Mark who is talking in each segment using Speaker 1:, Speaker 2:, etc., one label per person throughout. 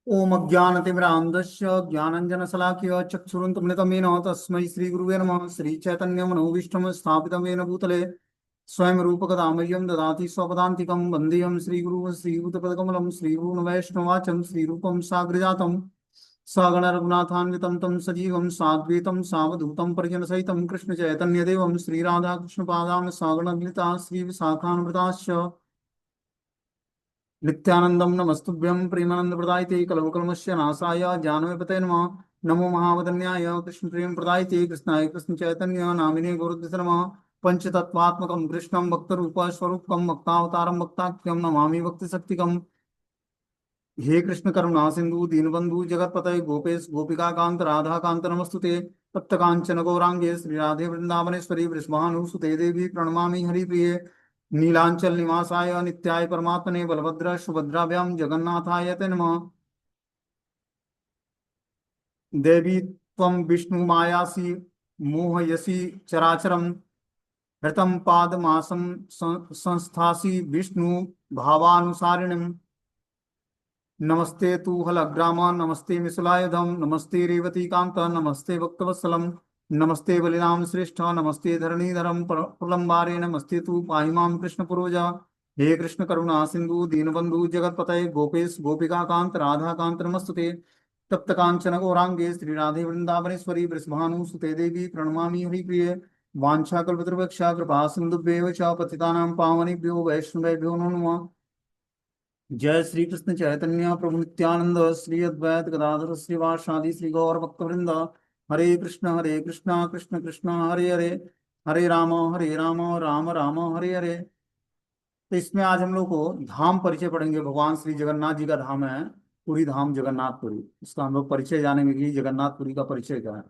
Speaker 1: ओम अज्ञानतिमिरान्धस्य ज्ञानञ्जनशलाकया चक्षुरुन्मिलितं येन तस्मै श्रीगुरुवे नमः। श्रीचैतन्यमनोभीष्टं स्थापितं येन भूतले स्वयं रूपकदा मह्यं ददाति स्वपदान्तिकं वन्देऽहं श्रीगुरुं श्रीयुतपदकमलं श्रीगुरुवैष्णवाचं श्रीरूपं साग्रजातं सगण रघुनाथान्वितं तं सजीवं साद्वैतं सावधूतं परिजनसहितं कृष्णचैतन्यदेवं श्रीराधाकृष्णपादां सगणललिता श्रीविशाखान्विताश्च नित्यानंदम नमस्तुभ्यं प्रेमानंद प्रदायते कलवकलमस्य नाशाय जानवेपते नमः। नमो महावदन्याय कृष्ण प्रेम प्रदायते कृष्णाय कृष्ण चैतन्य नामिने गुरुदेव नमः। पंचतत्वात्मकं कृष्णं भक्तरूप स्वरूपकं भक्तावतारं भक्ताख्यं नमामि भक्ति शक्तिकम्। हे कृष्ण करुणा सिंधु दीनबंधु जगतपतये गोपेश गोपिका कांत राधा कांत नमस्तुते। तप्त कांचन गौरांगे श्री राधे वृंदावनेश्वरी वृषभानुसुते देवी प्रणमामि हरिप्रिये। नीलांचल निवासाय नित्याय परमात्मने बलभद्र सुभद्राभ्याम जगन्नाथाय ते नमः। देवी त्वं विष्णु मायासी मोहयसी चराचरम हृतं पादमासं संस्थासी विष्णु भावानुसारिणीम्। नमस्ते तु हलग्राम नमस्ते मिसुलायुधम नमस्ते रेवती कांत नमस्ते भक्तवत्सलम नमस्ते बलिनाम श्रेष्ठ नमस्ते धरणीधरम प्रलंबारे नमस्ते तु पाहि मां कृष्ण पुरोजा। हे कृष्ण करुणा सिंधु दीनबंधु जगतपतये गोपेश गोपिका कांत राधा कांत नमस्तुते। तप्त कांचन गौरांगे श्री राधे वृंदावनेश्वरी वृषभानुसुते देवी प्रणमामि हरिप्रिये। वाञ्छाकल्पतरुभ्यश्च कृपा सिन्धुभ्येव च पतितानां पावनेभ्यो वैष्णवेभ्यो नमो नमः। जय श्री कृष्ण चैतन्य प्रभु नित्यानंद श्री अद्वैत गदाधर श्रीवासादि श्री गौर भक्तवृंद। हरे कृष्ण कृष्ण कृष्ण हरे हरे हरे राम राम राम हरे हरे। तो इसमें आज हम लोग को धाम परिचय पढ़ेंगे। भगवान श्री जगन्नाथ जी का धाम है पुरी धाम जगन्नाथपुरी। इसका हम लोग परिचय जानेंगे कि जगन्नाथपुरी का परिचय क्या है।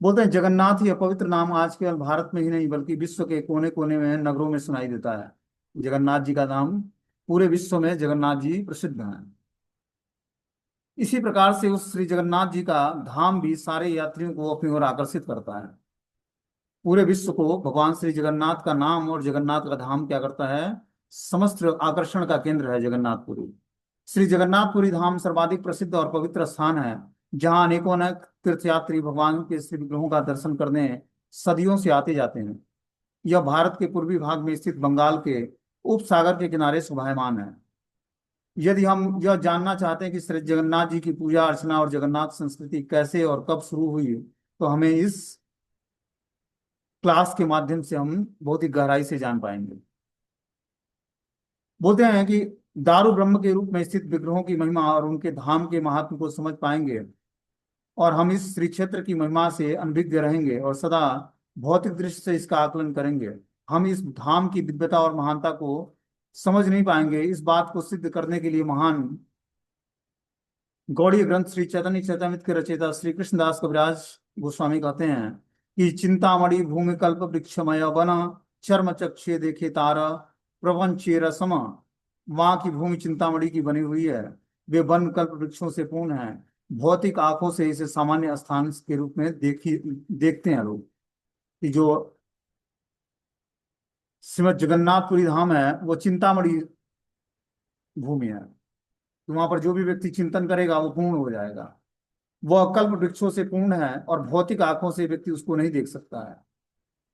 Speaker 1: बोलते हैं जगन्नाथ ही अपवित्र नाम आज केवल भारत में ही नहीं बल्कि विश्व के कोने कोने में नगरों में सुनाई देता है। जगन्नाथ जी का नाम पूरे विश्व में जगन्नाथ जी प्रसिद्ध हैं। इसी प्रकार से उस श्री जगन्नाथ जी का धाम भी सारे यात्रियों को अपनी ओर आकर्षित करता है। पूरे विश्व को भगवान श्री जगन्नाथ का नाम और जगन्नाथ का धाम क्या करता है, समस्त आकर्षण का केंद्र है जगन्नाथपुरी। श्री जगन्नाथपुरी धाम सर्वाधिक प्रसिद्ध और पवित्र स्थान है जहां अनेकों अनेक तीर्थयात्री भगवान के श्री विग्रहों का दर्शन करने सदियों से आते जाते हैं। यह भारत के पूर्वी भाग में स्थित बंगाल के उपसागर के किनारे शोभायमान है। यदि हम यह जानना चाहते हैं कि श्री जगन्नाथ जी की पूजा अर्चना और जगन्नाथ संस्कृति कैसे और कब शुरू हुई, तो हमें इस क्लास के माध्यम से हम बहुत ही गहराई से जान पाएंगे। बोलते हैं कि दारू ब्रह्म के रूप में स्थित विग्रहों की महिमा और उनके धाम के महात्म को समझ पाएंगे और हम इस श्री क्षेत्र की महिमा से अनभिज्ञ रहेंगे और सदा भौतिक दृष्टि से इसका आकलन करेंगे। हम इस धाम की दिव्यता और महानता को समझ नहीं पाएंगे। इस बात को सिद्ध करने के लिए महान गौड़ीय ग्रंथ श्री चैतन्य चैतामृत के रचयिता श्री कृष्णदास कविराज गोस्वामी कहते हैं कि चिंतामणि भूमि कल्प वृक्षमय वन चर्म चक्षे देखे तारा प्रपंचे रसम। वहां की भूमि चिंतामणि की बनी हुई है। वे वन कल्प वृक्षों से पूर्ण है। भौतिक आंखों से इसे सामान्य स्थान के रूप में देखते हैं लोग कि जो श्रीमद जगन्नाथपुरी धाम है वो चिंतामणि भूमि है। तो वहां पर जो भी व्यक्ति चिंतन करेगा वो पूर्ण हो जाएगा। वह कल्प वृक्षों से पूर्ण है और भौतिक आंखों से व्यक्ति उसको नहीं देख सकता है,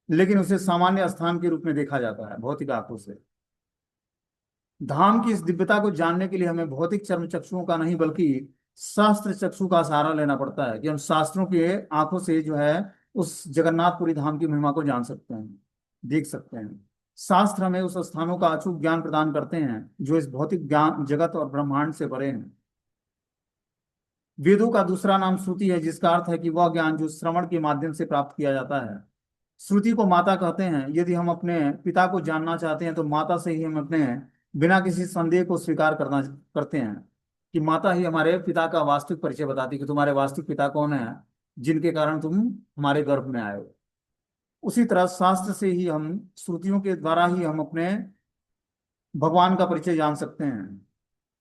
Speaker 1: लेकिन उसे सामान्य स्थान के रूप में देखा जाता है भौतिक आंखों से। धाम की इस दिव्यता को जानने के लिए हमें भौतिक चर्म चक्षुओं का नहीं बल्कि शास्त्र चक्षु का सहारा लेना पड़ता है कि हम शास्त्रों के आंखों से जो है उस जगन्नाथपुरी धाम की महिमा को जान सकते हैं, देख सकते हैं। शास्त्र हमें उस स्थानों का अचूक ज्ञान प्रदान करते हैं जो इस भौतिक ज्ञान जगत और ब्रह्मांड से परे हैं। वेदों का दूसरा नाम श्रुति है, जिसका अर्थ है कि वह ज्ञान जो श्रवण के माध्यम से प्राप्त किया जाता है। श्रुति को माता कहते हैं। यदि हम अपने पिता को जानना चाहते हैं तो माता से ही हम अपने बिना किसी संदेह को स्वीकार करना करते हैं कि माता ही हमारे पिता का वास्तविक परिचय बताती है कि तुम्हारे वास्तविक पिता कौन है जिनके कारण तुम हमारे गर्भ में आए हो। उसी तरह शास्त्र से ही हम श्रुतियों के द्वारा ही हम अपने भगवान का परिचय जान सकते हैं।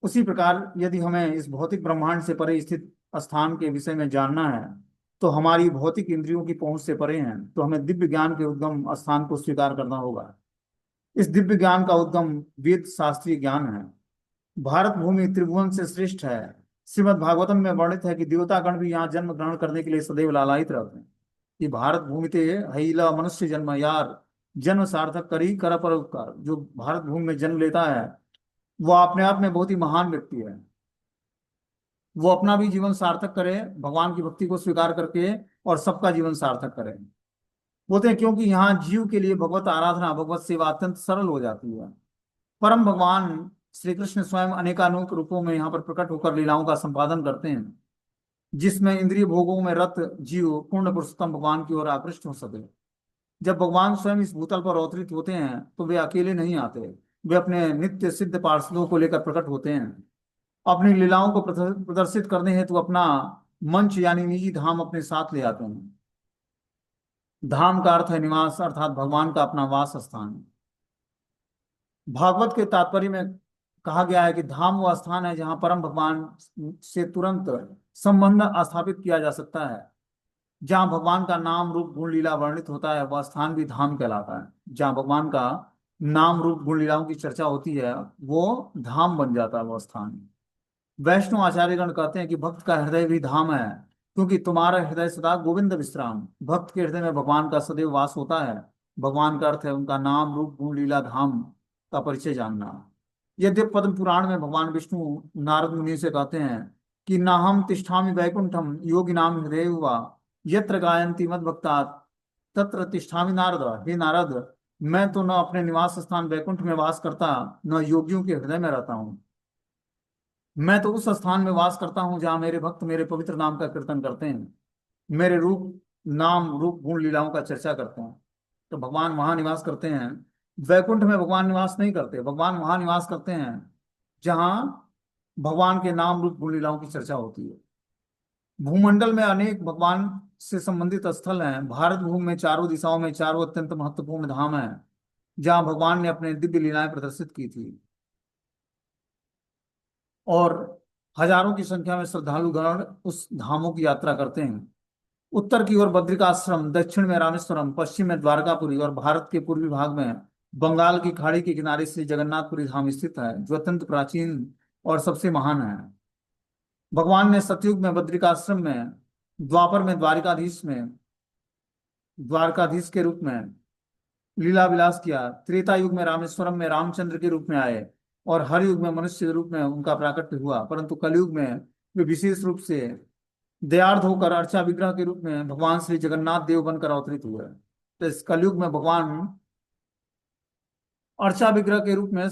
Speaker 1: उसी प्रकार यदि हमें इस भौतिक ब्रह्मांड से परे स्थित स्थान के विषय में जानना है तो हमारी भौतिक इंद्रियों की पहुंच से परे हैं, तो हमें दिव्य ज्ञान के उद्गम स्थान को स्वीकार करना होगा। इस दिव्य ज्ञान का उद्गम वेद शास्त्रीय ज्ञान है। भारत भूमि त्रिभुवन से श्रेष्ठ है। श्रीमद् भागवतम में वर्णित है कि देवतागण भी यहाँ जन्म ग्रहण करने के लिए सदैव लालायित रहते हैं कि भारत भूमि ते हईला मनुष्य जन्म यार, जन्म सार्थक करी कर परोपकार। जो भारत भूमि में जन्म लेता है वो अपने आप में बहुत ही महान व्यक्ति है। वो अपना भी जीवन सार्थक करे, भगवान की भक्ति को स्वीकार करके, और सबका जीवन सार्थक करे। बोलते हैं क्योंकि यहाँ जीव के लिए भगवत आराधना, भगवत सेवा अत्यंत सरल हो जाती है। परम भगवान श्री कृष्ण स्वयं अनेकानेक रूपों में यहाँ पर प्रकट होकर लीलाओं का संपादन करते हैं, जिसमें इंद्रिय भोगों में रत जीव पूर्ण पुरुषोत्तम भगवान की ओर आकृष्ट हो सके। जब भगवान स्वयं इस भूतल पर अवतरित होते हैं तो वे अकेले नहीं आते, वे अपने नित्य सिद्ध पार्षदों को लेकर प्रकट होते हैं। अपनी लीलाओं को प्रदर्शित करने हेतु अपना मंच यानी निजी धाम अपने साथ ले आते हैं। धाम का अर्थ है निवास, अर्थात भगवान का अपना वास स्थान। भागवत के तात्पर्य में कहा गया है कि धाम वह स्थान है जहां परम भगवान से तुरंत संबंध स्थापित किया जा सकता है। जहाँ भगवान का नाम रूप गुण लीला वर्णित होता है वह स्थान भी धाम कहलाता है। जहाँ भगवान का नाम रूप गुण लीलाओं की चर्चा होती है वो धाम बन जाता है वह स्थान। वैष्णव आचार्यगण कहते हैं कि भक्त का हृदय भी धाम है, क्योंकि तुम्हारा हृदय सदा गोविंद विश्राम। भक्त के हृदय में भगवान का सदैव वास होता है। भगवान का अर्थ है उनका नाम रूप गुण लीला धाम का परिचय जानना। यद्यप पद्म पुराण में भगवान विष्णु नारद मुनि से कहते हैं कि नाहम तिष्ठामि वैकुंठम योगी नाम हृदय हुआ यत्र गायन्ति मद भक्ता तत्र तिष्ठामि नारद। हे नारद, मैं तो न अपने निवास स्थान वैकुंठ में वास करता, न योगियों के हृदय में रहता हूँ। मैं तो उस स्थान में वास करता हूँ जहाँ मेरे भक्त मेरे पवित्र नाम का कीर्तन करते हैं, मेरे रूप नाम रूप गुण लीलाओं का चर्चा करते हैं। तो भगवान वहां निवास करते हैं। वैकुंठ में भगवान निवास नहीं करते, भगवान वहां निवास करते हैं जहाँ भगवान के नाम रूप गुण लीलाओं की चर्चा होती है। भूमंडल में अनेक भगवान से संबंधित स्थल हैं। भारत भूमि में चारों दिशाओं में चारों अत्यंत महत्वपूर्ण धाम हैं जहाँ भगवान ने अपने दिव्य लीलाएं प्रदर्शित की थी, और हजारों की संख्या में श्रद्धालुगण उस धामों की यात्रा करते हैं। उत्तर की ओर बद्रिकाश्रम, दक्षिण में रामेश्वरम, पश्चिम में द्वारकापुरी और भारत के पूर्वी भाग में बंगाल की खाड़ी के किनारे श्री जगन्नाथपुरी धाम स्थित है, जो अत्यंत प्राचीन और सबसे महान है। भगवान ने सतयुग में बद्रिकाश्रम में, द्वापर में द्वारकाधीश के रूप में लीला विलास किया, त्रेता युग में रामेश्वरम में रामचंद्र के रूप में आए, और हर युग में मनुष्य के रूप में उनका प्राकट्य हुआ। परंतु कलयुग में वे विशेष रूप से दयार्थ होकर अर्चा विग्रह के रूप में भगवान श्री जगन्नाथ देव बनकर अवतरित हुए। तो इस कलयुग में भगवान अर्चा विग्रह के रूप में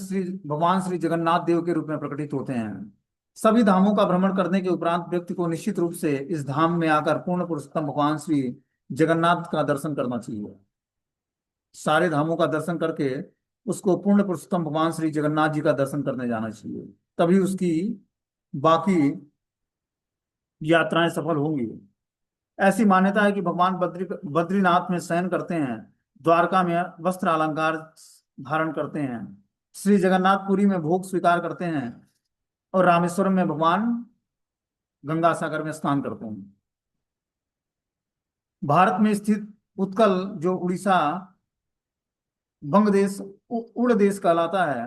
Speaker 1: भगवान श्री जगन्नाथ देव के रूप में प्रकटित होते हैं। सभी धामों का भ्रमण करने के उपरांत व्यक्ति को निश्चित रूप से इस धाम में आकर पूर्ण पुरुषोत्तम भगवान श्री जगन्नाथ का दर्शन करना चाहिए। सारे धामों का दर्शन करके उसको पूर्ण पुरुषोत्तम भगवान श्री जगन्नाथ जी का दर्शन करने जाना चाहिए, तभी उसकी बाकी यात्राएं सफल होंगी। ऐसी मान्यता है कि भगवान बद्रीनाथ में शयन करते हैं, द्वारका में वस्त्र अलंकार धारण करते हैं, श्री जगन्नाथपुरी में भोग स्वीकार करते हैं, और रामेश्वरम में भगवान गंगा सागर में स्नान करते हैं। भारत में स्थित उत्कल, जो उड़ीसा बंग देश उड़ देश कहलाता है,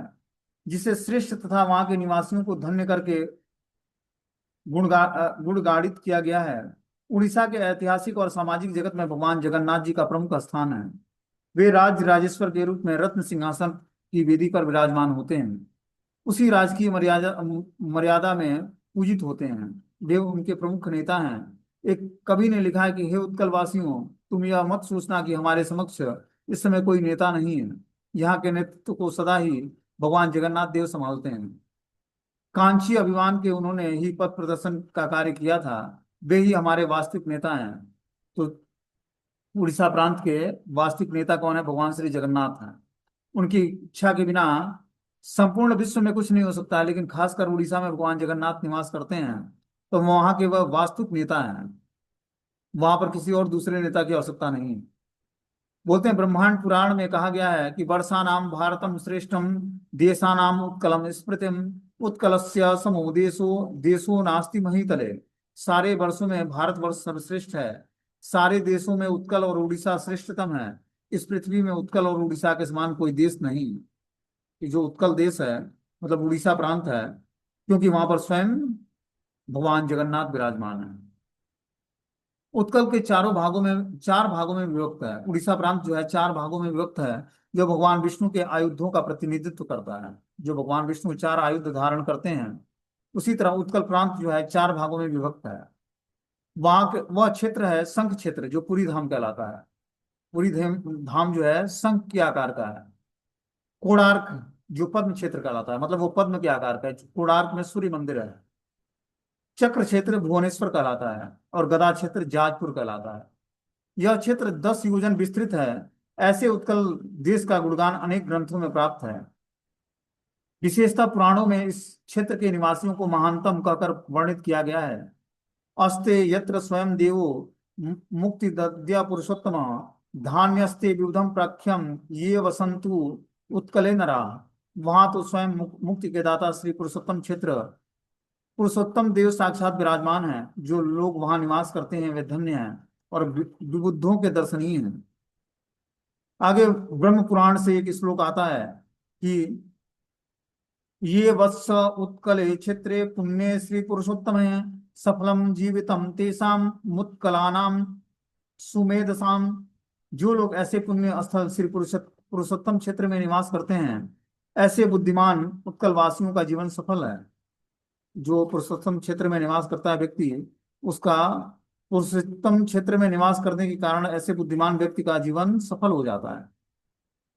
Speaker 1: जिसे श्रेष्ठ तथा वहां के निवासियों को धन्य करके गुणगाड़ित किया गया है। उड़ीसा के ऐतिहासिक और सामाजिक जगत में भगवान जगन्नाथ जी का प्रमुख स्थान है। वे राज्य राजेश्वर के रूप में रत्न सिंहासन की वेदी पर विराजमान होते हैं, उसी राजकीय मर्यादा मर्यादा में पूजित होते हैं। वे उनके प्रमुख नेता हैं। एक कवि ने लिखा है कि हे उत्कल वासियों, तुम यह मत सोचना कि हमारे समक्ष इस समय कोई नेता नहीं है। यहाँ के नेतृत्व को सदा ही भगवान जगन्नाथ देव संभालते हैं। कांची अभिमान के उन्होंने ही पथ प्रदर्शन का कार्य किया था, वे ही हमारे वास्तविक नेता हैं। तो उड़ीसा प्रांत के वास्तविक नेता कौन है? भगवान श्री जगन्नाथ हैं। उनकी इच्छा के बिना संपूर्ण विश्व में कुछ नहीं हो सकता है, लेकिन खासकर उड़ीसा में भगवान जगन्नाथ निवास करते हैं, तो वहां के वह वास्तविक नेता हैं। वहां पर किसी और दूसरे नेता की आवश्यकता नहीं। बोलते हैं ब्रह्मांड पुराण में कहा गया है कि वर्षा नाम भारतम श्रेष्ठम देशा नाम उत्कलम स्मृतिम उत्कलस्य समो देशो देशो नास्ति महीतले। सारे वर्षों में भारत वर्ष सर्वश्रेष्ठ है, सारे देशों में उत्कल और उड़ीसा श्रेष्ठतम है। इस पृथ्वी में उत्कल और उड़ीसा के समान कोई देश नहीं। कि जो उत्कल देश है मतलब उड़ीसा प्रांत है, क्योंकि वहां पर स्वयं भगवान जगन्नाथ विराजमान है। उत्कल के चार भागों में विभक्त है। उड़ीसा प्रांत जो है चार भागों में विभक्त है, जो भगवान विष्णु के आयुधों का प्रतिनिधित्व करता है। जो भगवान विष्णु चार आयुध धारण करते हैं, उसी तरह उत्कल प्रांत जो है चार भागों में विभक्त है। वह क्षेत्र है शंख क्षेत्र, जो पुरी धाम कहलाता है। पुरी धाम जो है शंख के आकार का है। कोणार्क जो पद्म क्षेत्र कहलाता है, मतलब वो पद्म के आकार का है। कोणार्क में सूर्य मंदिर है। चक्र क्षेत्र भुवनेश्वर कहलाता है, और गदा क्षेत्र जाजपुर कहलाता है। यह क्षेत्र 10 योजन विस्तृत है। ऐसे उत्कल देश का गुणगान अनेक ग्रंथों में प्राप्त है। विशेषतः पुराणों में इस क्षेत्र के निवासियों को महानतम कहकर वर्णित किया गया है। अस्ते यत्र स्वयं देवो मुक्ति दद्या पुरुषोत्तम धान्यस्ते विबुधम प्रख्यम ये वसंतु उत्कले नरा। वहां तो स्वयं मुक्ति के दाता श्री पुरुषोत्तम क्षेत्र, पुरुषोत्तम देव साक्षात विराजमान है। जो लोग वहां निवास करते हैं वे धन्य हैं और विबुद्धों के दर्शनीय हैं। आगे ब्रह्म पुराण से एक श्लोक आता है कि ये वत्स उत्कले क्षेत्रे पुण्य श्री पुरुषोत्तम सफलम जीवितम तेषाम मुत्कलानाम सुमेधसाम। जो लोग ऐसे पुण्य स्थल श्री पुरुषोत्तम क्षेत्र में निवास करते हैं, ऐसे बुद्धिमान उत्कल वासियों का जीवन सफल है। जो पुरुषोत्तम क्षेत्र में निवास करता है व्यक्ति, उसका पुरुषोत्तम क्षेत्र में निवास करने के कारण ऐसे बुद्धिमान व्यक्ति का जीवन सफल हो जाता है।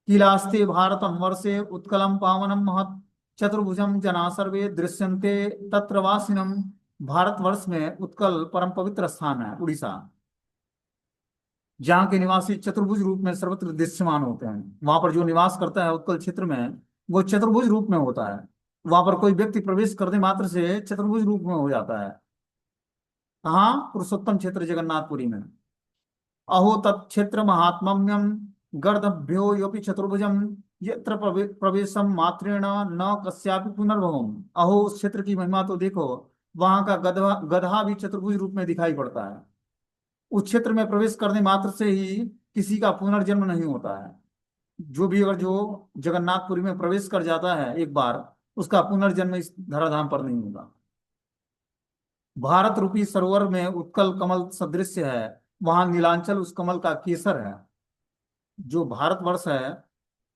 Speaker 1: किलास्ते भारतम वर्षे उत्कलम पावनम महत् चतुर्भुजम जना सर्वे दृश्यन्ते तत्र वासिनम। भारतवर्ष में उत्कल परम पवित्र स्थान है उड़ीसा, जहाँ के निवासी चतुर्भुज रूप में सर्वत्र दृश्यमान होते हैं। वहां पर जो निवास करता है उत्कल क्षेत्र में, वो चतुर्भुज रूप में होता है। वहां पर कोई व्यक्ति प्रवेश करने मात्र से चतुर्भुज रूप में हो जाता है। कहाँ? पुरुषोत्तम क्षेत्र जगन्नाथपुरी में। अहो तत्क्षेत्र महात्म्यम गर्दभ्यो योपि चतुर्भुजम यत्र प्रवेशम मात्रेण न कस्यापि पुनर्भवम। अहो उस क्षेत्र की महिमा तो देखो, वहां का गधा गधा भी चतुर्भुज रूप में दिखाई पड़ता है। उस क्षेत्र में प्रवेश करने मात्र से ही किसी का पुनर्जन्म नहीं होता है। जो भी अगर जो जगन्नाथपुरी में प्रवेश कर जाता है एक बार, उसका पुनर्जन्म इस धराधाम पर नहीं होगा। भारत रूपी सरोवर में उत्कल कमल सदृश है। वहां नीलांचल उस कमल का केसर है। जो भारतवर्ष है,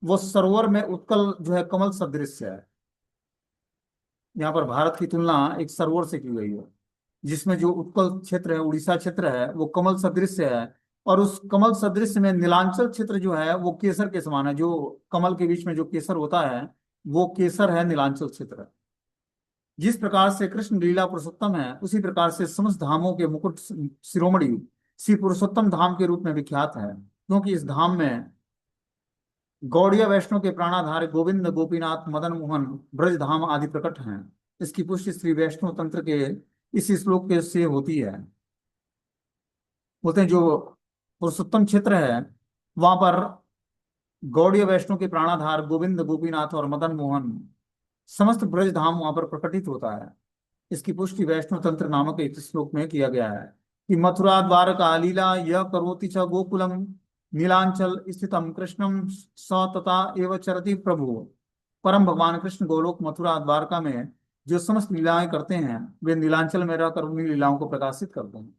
Speaker 1: वो सरोवर में उत्कल जो है कमल सदृश है। यहाँ पर भारत की तुलना एक सरोवर से की गई है, जिसमें जो उत्कल क्षेत्र है, उड़ीसा क्षेत्र है, वो कमल सदृश है। और उस कमल सदृश में नीलांचल क्षेत्र जो है वो केसर के समान है। जो कमल के बीच में जो केसर होता है, वो केसर है नीलांचल क्षेत्र। जिस प्रकार से कृष्ण लीला पुरुषोत्तम है, उसी प्रकार से समस्त धामों के मुकुट शिरोमणि श्री पुरुषोत्तम धाम के रूप में विख्यात है। क्योंकि इस धाम में गौड़ीय वैष्णव के प्राणाधार गोविंद गोपीनाथ मदन मोहन ब्रज धाम आदि प्रकट हैं। इसकी पुष्टि श्री वैष्णव तंत्र के इस श्लोक के से होती है। बोलते हैं जो पुरुषोत्तम क्षेत्र है, वहां पर गौड़ीय वैष्णव के प्राणाधार गोविंद गोपीनाथ और मदन मोहन समस्त ब्रज धाम वहां पर प्रकटित होता है। इसकी पुष्टि वैष्णव तंत्र नामक एक श्लोक में किया गया है कि मथुरा द्वारका लीला यह करोति च गोकुलम नीलांचल स्थितम कृष्णम स तथा एव चरति प्रभु। परम भगवान कृष्ण गोलोक मथुरा द्वारका में जो समस्त लीलाएं करते हैं, वे नीलांचल में रहकर उन्हीं लीलाओं को प्रकाशित करते हैं।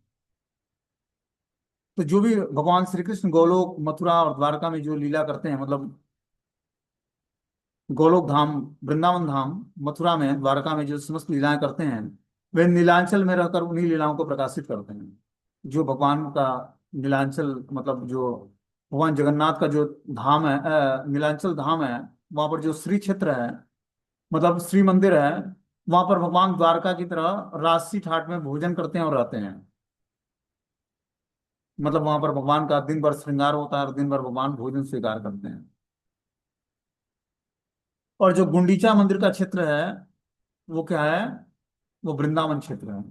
Speaker 1: तो जो भी भगवान श्री कृष्ण गोलोक मथुरा और द्वारका में जो लीला करते हैं, मतलब गोलोक धाम, वृंदावन धाम, मथुरा में, द्वारका में जो समस्त लीलाएं करते हैं, वे नीलांचल में रहकर उन्हीं लीलाओं को प्रकाशित करते हैं। जो भगवान का नीलांचल, मतलब जो भगवान जगन्नाथ का जो धाम है, नीलांचल धाम है, वहां पर जो श्री क्षेत्र है, मतलब श्री मंदिर है, वहां पर भगवान द्वारका की तरह राजसी ठाट में भोजन करते हैं और रहते हैं। मतलब वहां पर भगवान का दिन भर श्रृंगार होता है और दिन भर भगवान भोजन स्वीकार करते हैं। और जो गुंडीचा मंदिर का क्षेत्र है, वो क्या है? वो वृंदावन क्षेत्र है।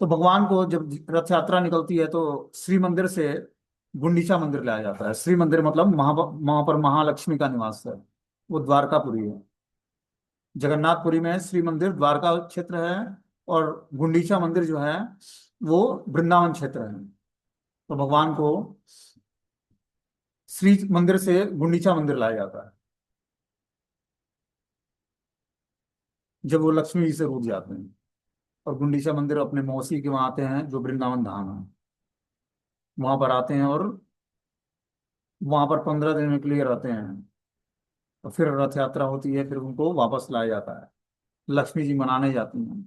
Speaker 1: तो भगवान को जब रथ यात्रा निकलती है, तो श्री मंदिर से गुंडीचा मंदिर लाया जाता है। श्री मंदिर मतलब वहां पर महालक्ष्मी का निवास है। वो द्वारकापुरी है। जगन्नाथपुरी में श्री मंदिर द्वारका क्षेत्र है, और गुंडीचा मंदिर जो है वो वृंदावन क्षेत्र है। तो भगवान को श्री मंदिर से गुंडीचा मंदिर लाया जाता है जब वो लक्ष्मी जी से रूठ जाते हैं। और गुंडीचा मंदिर अपने मौसी के वहां आते हैं जो वृंदावन धाम है, वहां पर आते हैं और वहां पर 15 दिन के लिए रहते हैं। और फिर रथ यात्रा होती है, फिर उनको वापस लाया जाता है, लक्ष्मी जी मनाने जाती हैं।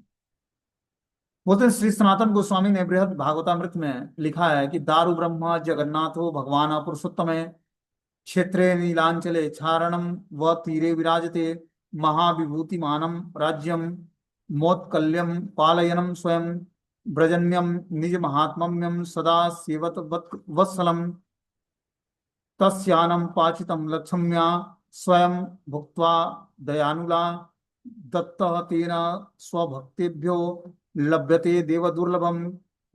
Speaker 1: बोलते हैं श्री सनातन गोस्वामी ने बृहद भागवतामृत में लिखा है कि दारु ब्रह्म जगन्नाथो भगवान पुरुषोत्तम, क्षेत्रे नीलांचले क्षारणम व तीरे विराजते, महाविभूतिमानम राज्यम मोत्कल्यम पालयनम स्वयं ब्रजन्यम निज महात्म्यम सदा सेवत वत्सलम, तस्यानम पाचितम लक्ष्म्या स्वयं भुक्त्वा दयानुला, दत्तः तेन स्वभक्तेभ्यो लभ्यते देवदुर्लभम,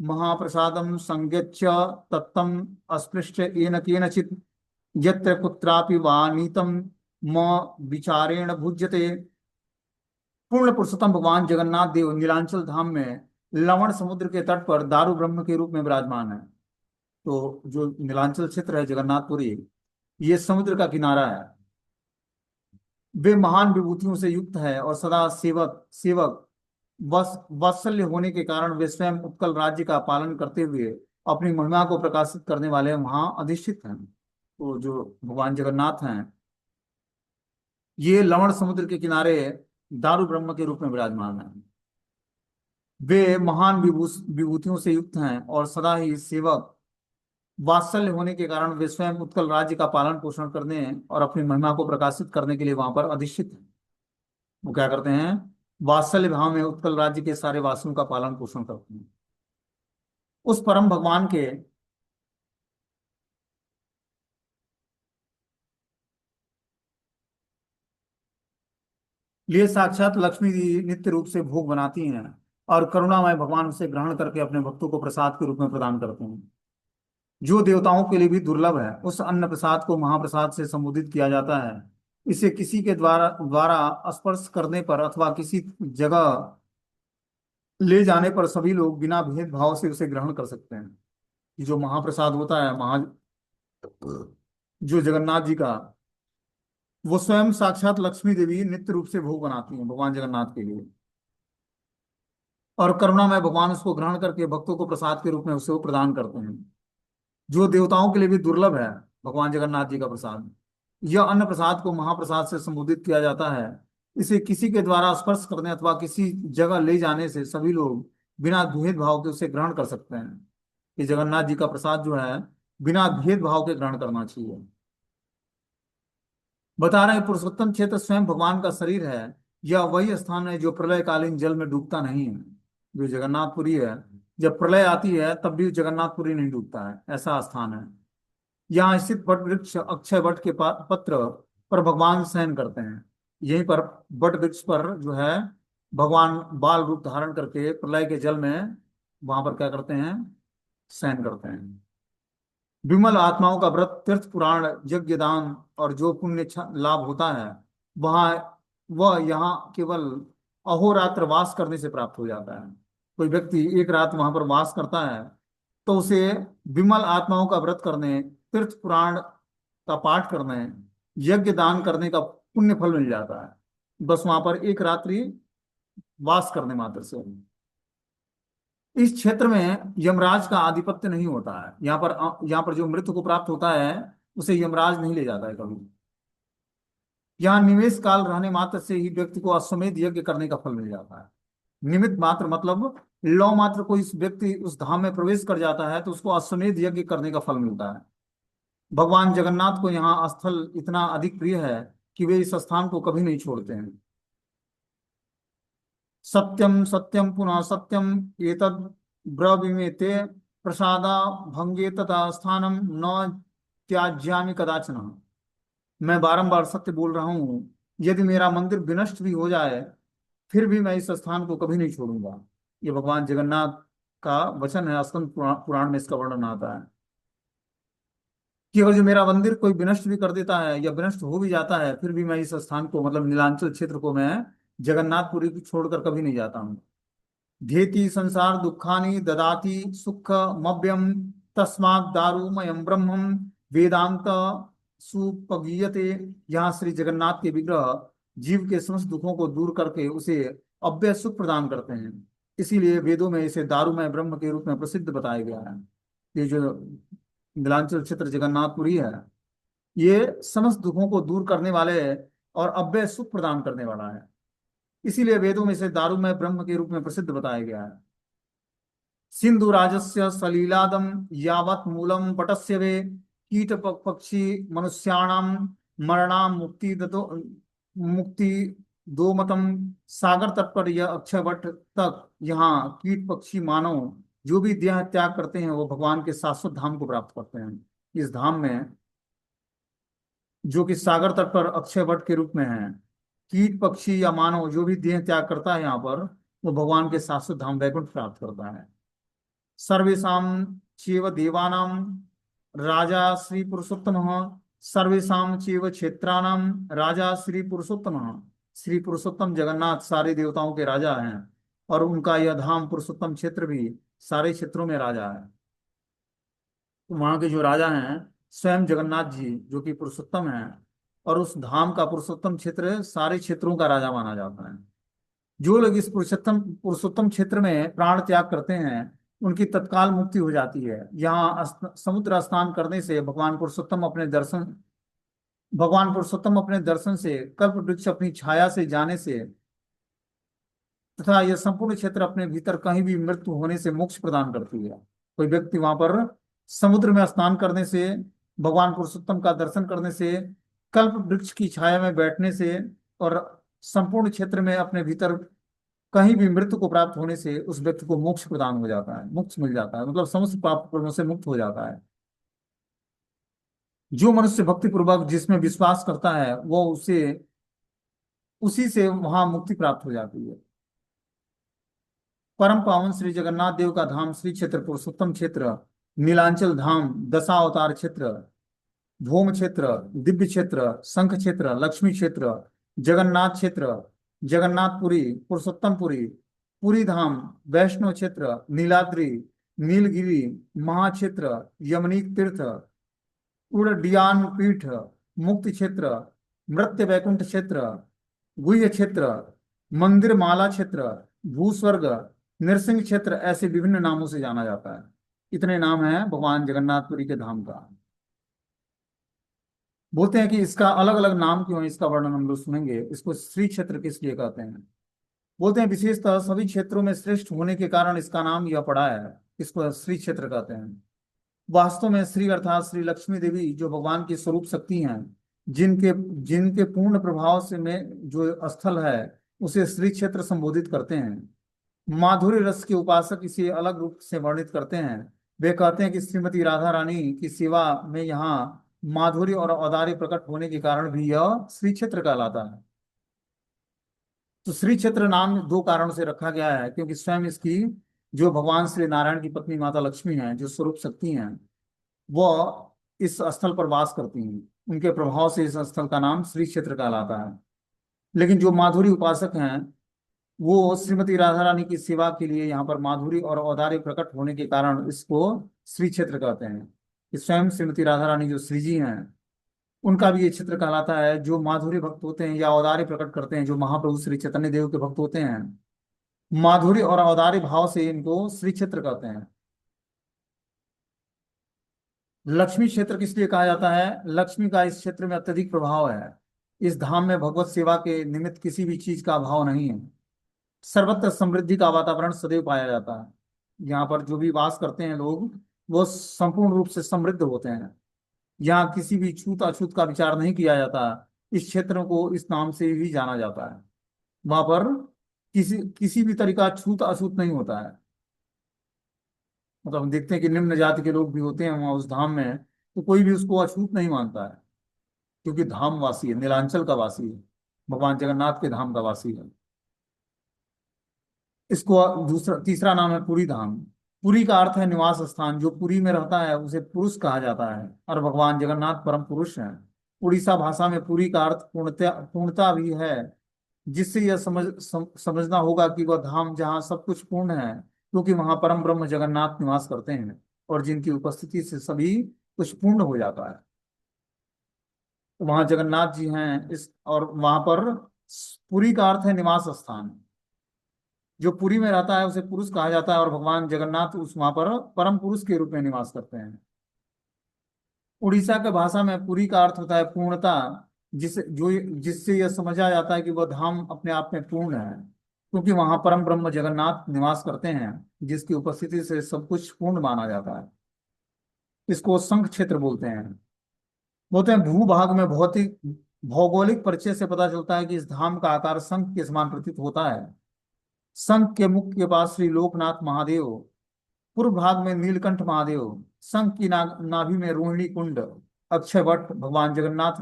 Speaker 1: महाप्रसादम संज्ञच्य तत्तम अस्पृश्य येन केनचित्, यत्र कुत्रापि वा नीतम म विचारेण भुज्यते। पूर्ण पुरुषोत्तम भगवान जगन्नाथ देव नीलांचल धाम में लवण समुद्र के तट पर दारु ब्रह्म के रूप में विराजमान है। तो जो नीलांचल क्षेत्र है जगन्नाथपुरी, ये समुद्र का किनारा है। वे महान विभूतियों से युक्त है और सदा सेवक सेवक वात्सल्य होने के कारण वे स्वयं उत्कल राज्य का पालन करते हुए अपनी महिमा को प्रकाशित करने वाले वहां अधिष्ठित हैं। तो जो भगवान जगन्नाथ हैं, ये लवण समुद्र के किनारे दारु ब्रह्म के रूप में विराजमान है। वे महान विभूतियों से युक्त हैं और सदा ही सेवक वात्सल्य होने के कारण वे स्वयं उत्कल राज्य का पालन पोषण करने और अपनी महिमा को प्रकाशित करने के लिए वहां पर अधिष्ठित हैं। वो क्या करते हैं? वात्सल्य भाव में उत्कल राज्य के सारे वासियों का पालन पोषण करते हैं। उस परम भगवान के लिए साक्षात लक्ष्मी जी नित्य रूप से भोग बनाती हैं और करुणामय भगवान उसे ग्रहण करके अपने भक्तों को प्रसाद के रूप में प्रदान करते हैं। जो देवताओं के लिए भी दुर्लभ है, उस अन्न प्रसाद को महाप्रसाद से संबोधित किया जाता है। इसे किसी के द्वारा द्वारा स्पर्श करने पर अथवा किसी जगह ले जाने पर सभी लोग बिना भेदभाव से उसे ग्रहण कर सकते हैं। ये जो महाप्रसाद होता है, जो जगन्नाथ जी का, वो स्वयं साक्षात लक्ष्मी देवी नित्य रूप से भोग बनाती हैं भगवान जगन्नाथ के लिए, और करुणामय भगवान उसको ग्रहण करके भक्तों को प्रसाद के रूप में उसे वो प्रदान करते हैं। जो देवताओं के लिए भी दुर्लभ है भगवान जगन्नाथ जी का प्रसाद, यह अन्न प्रसाद को महाप्रसाद से संबोधित किया जाता है। इसे किसी के द्वारा स्पर्श करने अथवा किसी जगह ले जाने से सभी लोग बिना भेदभाव के उसे ग्रहण कर सकते हैं। कि जगन्नाथ जी का प्रसाद जो है बिना भेदभाव के ग्रहण करना चाहिए। बता रहे हैं, पुरुषोत्तम क्षेत्र स्वयं भगवान का शरीर है। यह वही स्थान है जो प्रलयकालीन जल में डूबता नहीं है। जो जगन्नाथपुरी है, जब प्रलय आती है तब भी जगन्नाथपुरी नहीं डूबता है, ऐसा स्थान है। यहाँ स्थित वट वृक्ष अक्षय वट के पत्र पर भगवान शयन करते हैं। यहीं पर वट वृक्ष पर जो है भगवान बाल रूप धारण करके प्रलय के जल में वहां पर क्या करते हैं? शयन करते हैं। विमल आत्माओं का व्रत, तीर्थ पुराण, यज्ञ दान और जो पुण्य लाभ होता है वहां, वह यहाँ केवल अहोरात्र वास करने से प्राप्त हो जाता है। कोई व्यक्ति एक रात वहां पर वास करता है तो उसे विमल आत्माओं का व्रत करने, तीर्थ पुराण का पाठ करने, यज्ञ दान करने का पुण्य फल मिल जाता है, बस वहां पर एक रात्रि वास करने मात्र से। इस क्षेत्र में यमराज का आधिपत्य नहीं होता है। यहाँ पर जो मृत्यु को प्राप्त होता है उसे यमराज नहीं ले जाता है कभी। यहाँ निवेश काल रहने मात्र से ही व्यक्ति को अश्वमेध यज्ञ करने का फल मिल जाता है। निमित्त मात्र मतलब लौ मात्र कोई व्यक्ति उस धाम में प्रवेश कर जाता है तो उसको अश्वमेध यज्ञ करने का फल मिलता है। भगवान जगन्नाथ को यहाँ स्थल इतना अधिक प्रिय है कि वे इस स्थान को कभी नहीं छोड़ते हैं। सत्यम सत्यम पुनः सत्यम एतद् ब्रवीमे ते प्रसादा भंगे तथा स्थानम न त्याज्यामि कदाचन। मैं बारंबार सत्य बोल रहा हूँ, यदि मेरा मंदिर विनष्ट भी हो जाए फिर भी मैं इस स्थान को कभी नहीं छोड़ूंगा। ये भगवान जगन्नाथ का वचन है। स्कंद पुराण में इसका वर्णन आता है कि अगर जो मेरा मंदिर कोई विनष्ट भी कर देता है या विनष्ट हो भी जाता है फिर भी मैं इस स्थान को मतलब नीलांचल क्षेत्र को मैं जगन्नाथपुरी को छोड़कर कभी नहीं जाता हूँ। धेति संसार दुखानि ददाति सुख मव्यम, तस्मात् दारुमयम ब्रह्मम वेदांत सुपगीयते। यहाँ श्री जगन्नाथ के विग्रह जीव के समस्त दुखों को दूर करके उसे अव्यय सुख प्रदान करते हैं। इसीलिए वेदों में इसे दारुमय ब्रह्म के रूप में प्रसिद्ध बताया गया है। ये जो नीलांचल क्षेत्र जगन्नाथपुरी है, ये समस्त दुखों को दूर करने वाले और अव्यय सुख प्रदान करने वाला है। इसीलिए वेदों में इसे दारुमय ब्रह्म के रूप में प्रसिद्ध बताया गया है। सिंधु राजस्य सलीलादम यावत् मूलम पटस्य वे कीट पक्षी मनुष्याणाम मरणाम मुक्ति दतो मुक्ति दोमतम। सागर तट पर यह अक्षय वट तक यहाँ कीट पक्षी मानव जो भी देह त्याग करते हैं वो भगवान के शाश्वत धाम को प्राप्त करते हैं। इस धाम में, जो कि सागर तट पर अक्षय वट के रूप में है, कीट पक्षी या मानव जो भी देह त्याग करता है यहाँ पर, वो भगवान के शाश्वत धाम वैकुंठ प्राप्त करता है। सर्वेषां चैव देवानां राजा श्री पुरुषोत्तमः, सर्वेषां चैव क्षेत्राणां राजा श्री पुरुषोत्तमः। श्री पुरुषोत्तम जगन्नाथ सारे देवताओं के राजा हैं, और उनका यह धाम पुरुषोत्तम क्षेत्र भी सारे क्षेत्रों में राजा है। तो वहाँ के जो राजा हैं स्वयं जगन्नाथ जी, जो कि पुरुषोत्तम हैं, और उस धाम का पुरुषोत्तम क्षेत्र सारे क्षेत्रों का राजा माना जाता है। जो लोग इस पुरुषोत्तम पुरुषोत्तम क्षेत्र में प्राण त्याग करते हैं उनकी तत्काल मुक्ति हो जाती है। यहाँ समुद्र स्नान करने से भगवान पुरुषोत्तम अपने दर्शन से, कल्प वृक्ष अपनी छाया से जाने से, तथा यह संपूर्ण क्षेत्र अपने भीतर कहीं भी मृत्यु होने से मोक्ष प्रदान करती है। कोई व्यक्ति वहां पर समुद्र में स्नान करने से, भगवान पुरुषोत्तम का दर्शन करने से, कल्प वृक्ष की छाया में बैठने से, और संपूर्ण क्षेत्र में अपने भीतर कहीं भी मृत्यु को प्राप्त होने से उस व्यक्ति को मोक्ष प्रदान हो जाता है, मोक्ष मिल जाता है, मतलब समस्त पाप कर्मों से मुक्त हो जाता है। जो मनुष्य भक्ति पूर्वक जिसमें विश्वास करता है वो उसे उसी से वहां मुक्ति प्राप्त हो जाती है। परम पावन श्री जगन्नाथ देव का धाम श्री क्षेत्र पुरुषोत्तम क्षेत्र, नीलांचल धाम, दशावतार क्षेत्र, भूम क्षेत्र, दिव्य क्षेत्र, शंख क्षेत्र, लक्ष्मी क्षेत्र, जगन्नाथ क्षेत्र, जगन्नाथपुरी, पुरुषोत्तमपुरी, पुरी धाम, वैष्णव क्षेत्र, नीलाद्रि, नीलगिरी, महाक्षेत्र, यमनीक तीर्थ, उड़डियान पीठ, मुक्ति क्षेत्र, मृत्य वैकुंठ क्षेत्र, गुह्य क्षेत्र, मंदिर माला क्षेत्र, भूस्वर्ग, नृसिंह क्षेत्र, ऐसे विभिन्न नामों से जाना जाता है। इतने नाम हैं भगवान जगन्नाथपुरी के धाम का। बोलते हैं कि इसका अलग अलग नाम क्यों है, इसका वर्णन हम लोग सुनेंगे। इसको श्री क्षेत्र किस लिए कहते हैं? बोलते हैं विशेषतः सभी क्षेत्रों में श्रेष्ठ होने के कारण इसका नाम यह पड़ा है, इसको श्री क्षेत्र कहते हैं। वास्तव में श्री अर्थात श्री लक्ष्मी देवी जो भगवान की स्वरूप शक्ति हैं, जिनके जिनके पूर्ण प्रभाव से में जो स्थल है उसे श्री क्षेत्र संबोधित करते हैं। माधुर्य रस के उपासक इसे अलग रूप से वर्णित करते हैं। वे कहते हैं कि श्रीमती राधा रानी की सेवा में यहाँ माधुर्य और औदार्य प्रकट होने के कारण भी यह श्री क्षेत्र कहलाता है। तो श्री क्षेत्र नाम दो कारणों से रखा गया है, क्योंकि स्वयं इसकी जो भगवान श्री नारायण की पत्नी माता लक्ष्मी हैं, जो स्वरूप शक्ति हैं, वो इस स्थल पर वास करती हैं। उनके प्रभाव से इस स्थल का नाम श्री क्षेत्र कहलाता है। लेकिन जो माधुरी उपासक हैं वो श्रीमती राधा रानी की सेवा के लिए यहाँ पर माधुरी और औदार्य प्रकट होने के कारण इसको श्री क्षेत्र कहते हैं। कि स्वयं श्रीमती राधा रानी जो श्री जी हैं उनका भी ये क्षेत्र कहलाता है। जो माधुरी भक्त होते हैं या औदार्य प्रकट करते हैं, जो महाप्रभु श्री चैतन्य देव के भक्त होते हैं, माधुरी और औदार्य भाव से इनको श्री क्षेत्र कहते हैं। लक्ष्मी क्षेत्र किस लिए कहा जाता है? लक्ष्मी का इस क्षेत्र में अत्यधिक प्रभाव है। इस धाम में भगवत सेवा के निमित्त किसी भी चीज का अभाव नहीं है। सर्वत्र समृद्धि का वातावरण सदैव पाया जाता है। यहाँ पर जो भी वास करते हैं लोग, वो संपूर्ण रूप से समृद्ध होते हैं। यहाँ किसी भी छूत अछूत का विचार नहीं किया जाता। इस क्षेत्र को इस नाम से ही जाना जाता है। वहां पर किसी किसी भी तरीका छूत अछूत नहीं होता है। मतलब हम देखते हैं कि निम्न जाति के लोग भी होते हैं वहां उस धाम में, तो कोई भी उसको अछूत नहीं मानता है, क्योंकि धाम वासी है, नीलांचल का वासी है, भगवान जगन्नाथ के धाम का वासी है। इसको दूसरा तीसरा नाम है पुरी धाम। पुरी का अर्थ है निवास स्थान। जो पुरी में रहता है उसे पुरुष कहा जाता है, और भगवान जगन्नाथ परम पुरुष हैं। उड़ीसा भाषा में पुरी का अर्थ पूर्णता भी है, जिससे यह समझना होगा कि वह धाम जहाँ सब कुछ पूर्ण है, क्योंकि वहां परम ब्रह्म जगन्नाथ निवास करते हैं, और जिनकी उपस्थिति से सभी कुछ पूर्ण हो जाता है। वहां जगन्नाथ जी हैं। इस और वहां पर पुरी का अर्थ है निवास स्थान। जो पुरी में रहता है उसे पुरुष कहा जाता है, और भगवान जगन्नाथ उस वहां पर परम पुरुष के रूप में निवास करते हैं। उड़ीसा के भाषा में पुरी का अर्थ होता है पूर्णता, जिससे यह समझा जाता है कि वह धाम अपने आप में पूर्ण है, क्योंकि वहां परम ब्रह्म जगन्नाथ निवास करते हैं, जिसकी उपस्थिति से सब कुछ पूर्ण माना जाता है। इसको संघ क्षेत्र बोलते हैं भूभाग में भौतिक भौगोलिक परिचय से पता चलता है कि इस धाम का आकार शंख के समान प्रतीत होता है। शंख के मुख के पास श्री लोकनाथ महादेव, पूर्व भाग में नीलकंठ महादेव, शंख की नाभि में रोहिणी कुंड, अक्षय वट भगवान जगन्नाथ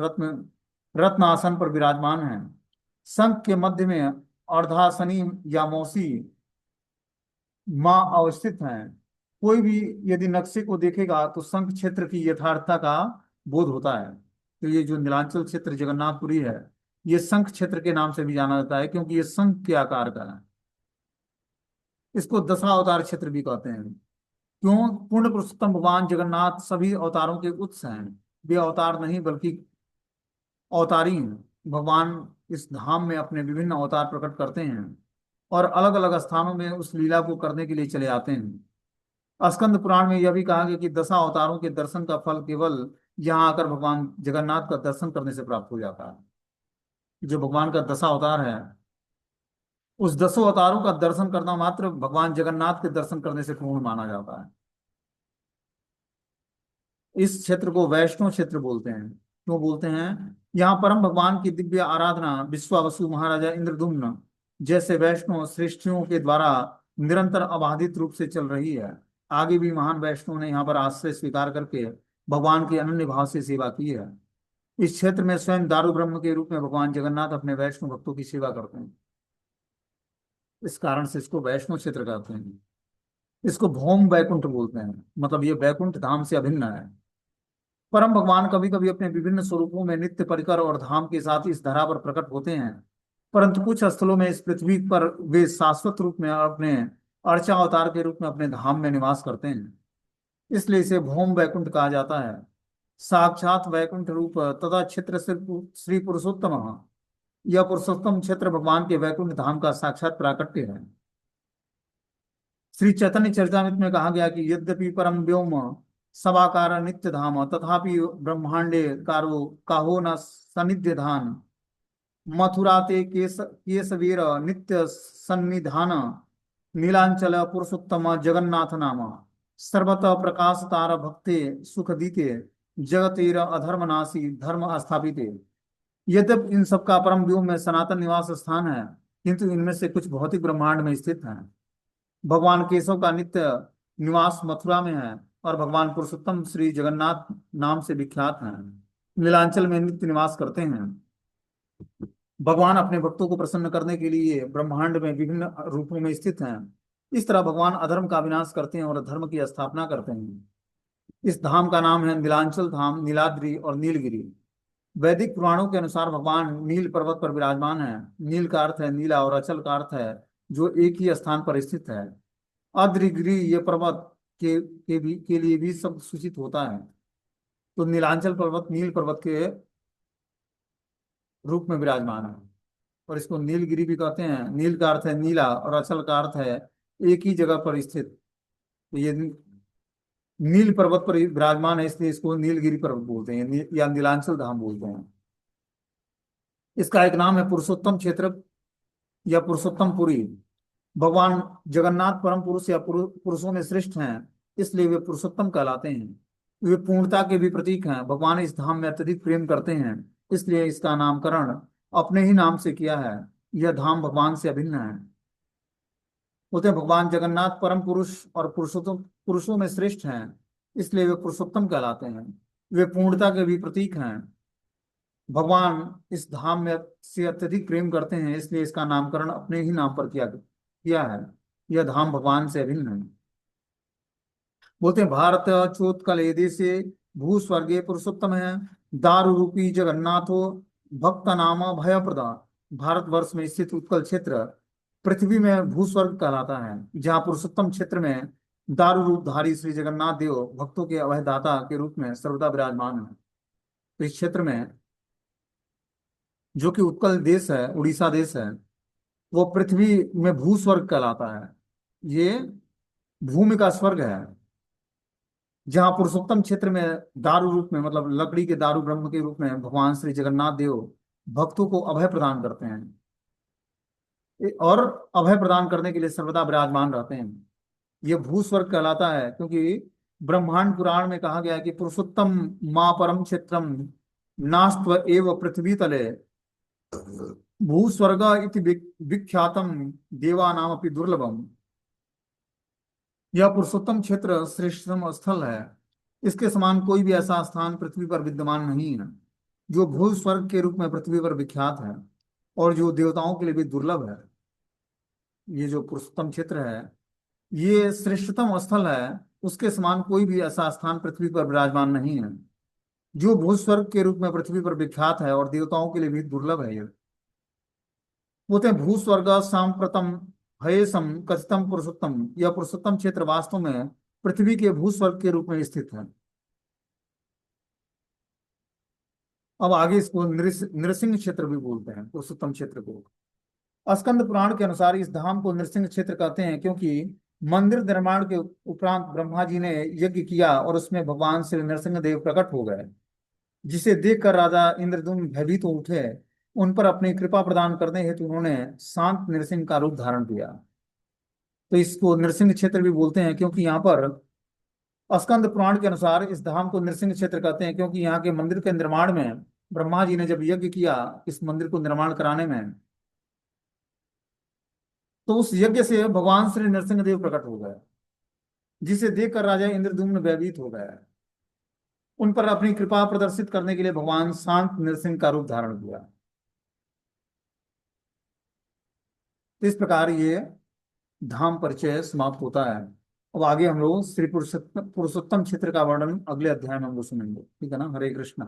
Speaker 1: रत्न आसन पर विराजमान हैं। शंख के मध्य में अर्धासनी या मौसी माँ अवस्थित हैं। कोई भी यदि नक्शे को देखेगा तो शंख क्षेत्र की यथार्थता का बोध होता है। तो ये जो नीलांचल क्षेत्र जगन्नाथपुरी है, ये शंख क्षेत्र के नाम से भी जाना जाता है, क्योंकि ये शंख के आकार का है। इसको दशावतार क्षेत्र भी कहते हैं। क्यों? पूर्ण पुरुषोत्तम भगवान जगन्नाथ सभी अवतारों के उत्स हैं। वे अवतार नहीं बल्कि अवतारी हैं। भगवान इस धाम में अपने विभिन्न अवतार प्रकट करते हैं और अलग अलग स्थानों में उस लीला को करने के लिए चले आते हैं। स्कंद पुराण में यह भी कहा गया कि दशा अवतारों के दर्शन का फल केवल यहाँ आकर भगवान जगन्नाथ का दर्शन करने से प्राप्त हो जाता है। जो भगवान का दशा अवतार है, उस दसों अवतारों का दर्शन करना मात्र भगवान जगन्नाथ के दर्शन करने से पूर्ण माना जाता है। इस क्षेत्र को वैष्णव क्षेत्र बोलते हैं। क्यों बोलते हैं? यहाँ परम भगवान की दिव्य आराधना विश्वावसु महाराजा इंद्रदुम्न जैसे वैष्णव श्रेष्ठियों के द्वारा निरंतर अबाधित रूप से चल रही है। आगे भी महान वैष्णव ने यहाँ पर आश्रय स्वीकार करके भगवान की अनन्य भाव से सेवा की है। इस क्षेत्र में स्वयं दारू ब्रह्म के रूप में भगवान जगन्नाथ अपने वैष्णव भक्तों की सेवा करते हैं। इस कारण से इसको वैष्णव क्षेत्र कहते हैं। इसको भौम वैकुंठ बोलते हैं, मतलब ये वैकुंठ धाम से अभिन्न है। परम भगवान कभी कभी अपने विभिन्न स्वरूपों में नित्य परिकर और धाम के साथ इस धरा पर प्रकट होते हैं, परंतु कुछ स्थलों में इस पृथ्वी पर वे शाश्वत रूप में अपने अर्चा अवतार के रूप में अपने धाम में निवास करते हैं। इसलिए इसे भौम वैकुंठ कहा जाता है। साक्षात वैकुंठ रूप तथा क्षेत्र श्री पुरुषोत्तम, यह पुरुषोत्तम क्षेत्र भगवान के वैकुंठ धाम का साक्षात प्राकट्य है। श्री चैतन्य चरितामृत में कहा गया कि यद्यपि परम व्योम सवाकार नित्य धाम तथापि ब्रह्मांडे कारो काहो न सनिध्य मथुरा ते केशवीर नित्य सन्निधान नीलांचल पुरुषोत्तम जगन्नाथ नाम सर्वतः प्रकाश तार भक्ते सुख दीते जगतीर अधर्म नासी धर्म स्थापिते। यद्यप इन सबका परम व्योम में सनातन निवास स्थान है, किंतु इनमें से कुछ भौतिक ब्रह्मांड में स्थित हैं। भगवान केशव का नित्य निवास मथुरा में है और भगवान पुरुषोत्तम श्री जगन्नाथ नाम से विख्यात हैं, नीलांचल में नित्य निवास करते हैं। भगवान अपने भक्तों को प्रसन्न करने के लिए ब्रह्मांड में विभिन्न रूपों में स्थित हैं। इस तरह भगवान अधर्म का विनाश करते हैं और धर्म की स्थापना करते हैं। इस धाम का नाम है नीलांचल धाम, नीलाद्रि और नीलगिरी। वैदिक पुराणों के अनुसार भगवान नील पर्वत पर विराजमान है। नील का अर्थ है नीला और अचल का अर्थ है जो एक ही स्थान पर स्थित है। अद्रिगिरी ये पर्वत के लिए भी शब्द सूचित होता है। तो नीलांचल पर्वत नील पर्वत के रूप में विराजमान है और इसको नीलगिरी भी कहते हैं। नील का अर्थ है नीला और अचल का अर्थ है एक ही जगह पर स्थित। तो ये नील पर्वत पर विराजमान है, इसलिए इसको नीलगिरी पर्वत बोलते हैं या नीलांचल धाम बोलते हैं। इसका एक नाम है पुरुषोत्तम क्षेत्र या पुरुषोत्तम पुरी। भगवान जगन्नाथ परम पुरुष या पुरुषों में श्रेष्ठ हैं, इसलिए वे पुरुषोत्तम कहलाते हैं। वे पूर्णता के भी प्रतीक हैं। भगवान इस धाम में अत्यधिक प्रेम करते हैं, इसलिए इसका नामकरण अपने ही नाम से किया है। यह धाम भगवान से अभिन्न है। बोलते हैं भगवान जगन्नाथ परम पुरुष और पुरुषों में श्रेष्ठ हैं, इसलिए वे पुरुषोत्तम कहलाते हैं। वे पूर्णता के भी प्रतीक हैं। भगवान इस धाम में से अत्यधिक प्रेम करते हैं, इसलिए इसका नामकरण अपने ही नाम पर किया है। यह धाम भगवान से अभिन्न है। बोलते हैं भारत चोत्कल देशे भू स्वर्गे पुरुषोत्तम है दारु रूपी जगन्नाथो भक्त नाम भय प्रदा। भारतवर्ष में स्थित उत्कल क्षेत्र पृथ्वी में भूस्वर्ग कहलाता है, जहाँ पुरुषोत्तम क्षेत्र में दारु रूपधारी श्री जगन्नाथ देव भक्तों के अभयदाता के रूप में सर्वदा विराजमान है। तो इस क्षेत्र में, जो कि उत्कल देश है, उड़ीसा देश है, वो पृथ्वी में भूस्वर्ग कहलाता है। ये भूमि का स्वर्ग है, जहाँ पुरुषोत्तम क्षेत्र में दारू रूप में, मतलब लकड़ी के दारू ब्रह्म के रूप में भगवान श्री जगन्नाथ देव भक्तों को अभय प्रदान करते हैं। और अभय प्रदान करने के लिए सर्वदा विराजमान रहते हैं। ये भूस्वर्ग कहलाता है, क्योंकि ब्रह्मांड पुराण में कहा गया है कि पुरुषोत्तम माँ परम क्षेत्रम नास्त्व एव पृथ्वी तले भूस्वर्ग इति विख्यातम देवानामपि दुर्लभम। यह पुरुषोत्तम क्षेत्र श्रेष्ठतम स्थल है। इसके समान कोई भी ऐसा स्थान पृथ्वी पर विद्यमान नहीं है, जो भूस्वर्ग के रूप में पृथ्वी पर विख्यात है और जो देवताओं के लिए भी दुर्लभ है। ये जो पुरुषोत्तम क्षेत्र है, ये श्रेष्ठतम स्थल है। उसके समान कोई भी ऐसा स्थान पृथ्वी पर विराजमान नहीं है, जो भूस्वर्ग के रूप में पृथ्वी पर विख्यात है और देवताओं के लिए भी दुर्लभ है। ये बोलते हैं भूस्वर्ग सांप्रतम हयेसम कथितम पुरुषोत्तम। यह पुरुषोत्तम क्षेत्र वास्तव में पृथ्वी के भूस्वर्ग के रूप में स्थित है। अब आगे इसको नृसिंह क्षेत्र भी बोलते हैं, पुरुषोत्तम क्षेत्र को। स्कंद पुराण के अनुसार इस धाम को नृसिंह क्षेत्र कहते हैं, क्योंकि मंदिर निर्माण के उपरांत ब्रह्मा जी ने यज्ञ किया और उसमें भगवान श्री नरसिंह देव प्रकट हो गए, जिसे देखकर राजा इंद्रद्युम्न भयभीत हो उठे। उन पर अपनी कृपा प्रदान करने हेतु उन्होंने शांत नृसिंह का रूप धारण किया। तो इसको नृसिंह क्षेत्र भी बोलते हैं, क्योंकि यहाँ पर स्कंद पुराण के अनुसार इस धाम को नृसिंह क्षेत्र कहते हैं, क्योंकि यहाँ के मंदिर के निर्माण में ब्रह्मा जी ने जब यज्ञ किया इस मंदिर को निर्माण कराने में, तो उस यज्ञ से भगवान श्री नरसिंह देव प्रकट हो गए, जिसे देखकर राजा इंद्रद्युम्न भयभीत हो गए। उन पर अपनी कृपा प्रदर्शित करने के लिए भगवान शांत नरसिंह का रूप धारण किया। तो इस प्रकार ये धाम परिचय समाप्त होता है। अब आगे हम लोग श्री पुरुषोत्तम क्षेत्र का वर्णन अगले अध्याय में हम लोग सुनेंगे। ठीक है ना। हरे कृष्णा।